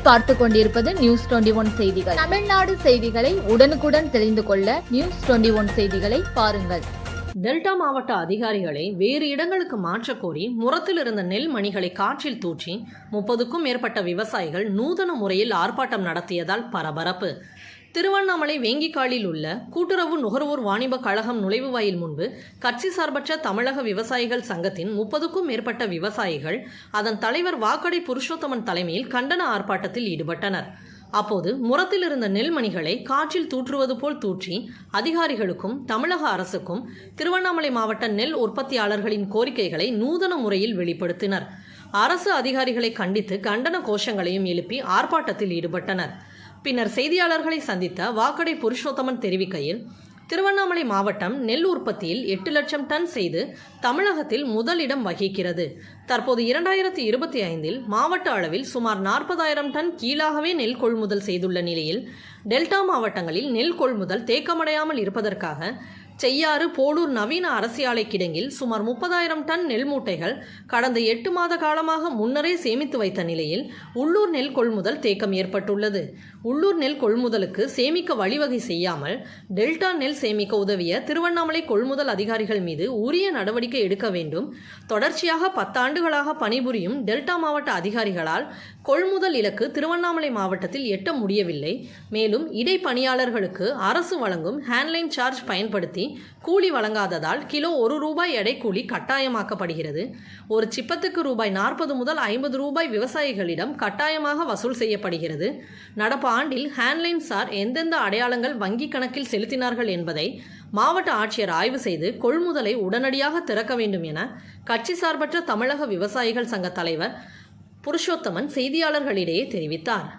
நீங்கள் பார்த்து கொண்டிருப்பது நியூஸ் 21 செய்திகள். தமிழ்நாடு செய்திகளை உடனுக்குடன் தெரிந்து கொள்ள நியூஸ் 21 செய்திகளை பாருங்கள். டெல்டா மாவட்ட அதிகாரிகளை வேறு இடங்களுக்கு மாற்றக் கோரி முரத்தில் இருந்த நெல் மணிகளை காற்றில் தூற்றி 30க்கும் மேற்பட்ட விவசாயிகள் நூதன முறையில் ஆர்ப்பாட்டம் நடத்தியதால் பரபரப்பு. திருவண்ணாமலை வேங்கிக்காலில் உள்ள கூட்டுறவு நுகர்வோர் வாணிப கழகம் நுழைவுவாயில் முன்பு கட்சி சார்பற்ற தமிழக விவசாயிகள் சங்கத்தின் 30க்கும் மேற்பட்ட விவசாயிகள் அதன் தலைவர் வாக்கடை புருஷோத்தமன் தலைமையில் கண்டன ஆர்ப்பாட்டத்தில் ஈடுபட்டனர். அப்போது முரத்தில் இருந்த நெல்மணிகளை காற்றில் தூற்றுவது போல் தூற்றி அதிகாரிகளுக்கும் தமிழக அரசுக்கும் திருவண்ணாமலை மாவட்ட நெல் உற்பத்தியாளர்களின் கோரிக்கைகளை நூதன முறையில் வெளிப்படுத்தினர். அரசு அதிகாரிகளை கண்டித்து கண்டன கோஷங்களையும் எழுப்பி ஆர்ப்பாட்டத்தில் ஈடுபட்டனர். பின்னர் செய்தியாளர்களை சந்தித்த வாக்கடை புருஷோத்தமன் தெரிவிக்கையில், திருவண்ணாமலை மாவட்டம் நெல் உற்பத்தியில் 8 லட்சம் டன் செய்து தமிழகத்தில் முதலிடம் வகிக்கிறது. தற்போது 2025 மாவட்ட அளவில் சுமார் 40,000 டன் கீழாகவே நெல் கொள்முதல் செய்துள்ள நிலையில் டெல்டா மாவட்டங்களில் நெல் கொள்முதல் தேக்கமடையாமல் இருப்பதற்காக செய்யாறு போலூர் நவீன அரசியாலை கிடங்கில் சுமார் 30,000 டன் நெல் மூட்டைகள் கடந்த 8 மாத காலமாக முன்னரே சேமித்து வைத்த நிலையில் உள்ளூர் நெல் கொள்முதல் தேக்கம் ஏற்பட்டுள்ளது. உள்ளூர் நெல் கொள்முதலுக்கு சேமிக்க வழிவகை செய்யாமல் டெல்டா நெல் சேமிக்க உதவிய திருவண்ணாமலை கொள்முதல் அதிகாரிகள் மீது உரிய நடவடிக்கை எடுக்க வேண்டும். தொடர்ச்சியாக 10 ஆண்டுகளாக பணிபுரியும் டெல்டா மாவட்ட அதிகாரிகளால் கொள்முதல் இலக்கு திருவண்ணாமலை மாவட்டத்தில் எட்ட முடியவில்லை. மேலும் இடைப்பணியாளர்களுக்கு அரசு வழங்கும் ஹேண்ட்லைன் சார்ஜ் பயன்படுத்தி கூலி வழங்காததால் கிலோ ₹1 எடை கூலி கட்டாயமாக்கப்படுகிறது. ஒரு சிப்பத்துக்கு ₹40 முதல் ₹50 விவசாயிகளிடம் கட்டாயமாக வசூல் செய்யப்படுகிறது. நடப்பு ஆண்டில் ஹேண்ட்லைன் சார் எந்தெந்த அடையாளங்கள் வங்கி கணக்கில் செலுத்தினார்கள் என்பதை மாவட்ட ஆட்சியர் ஆய்வு செய்து கொள்முதலை உடனடியாக திறக்க வேண்டும் என கட்சி சார்பற்ற தமிழக விவசாயிகள் சங்க தலைவர் புருஷோத்தமன் செய்தியாளர்களிடையே தெரிவித்தார்.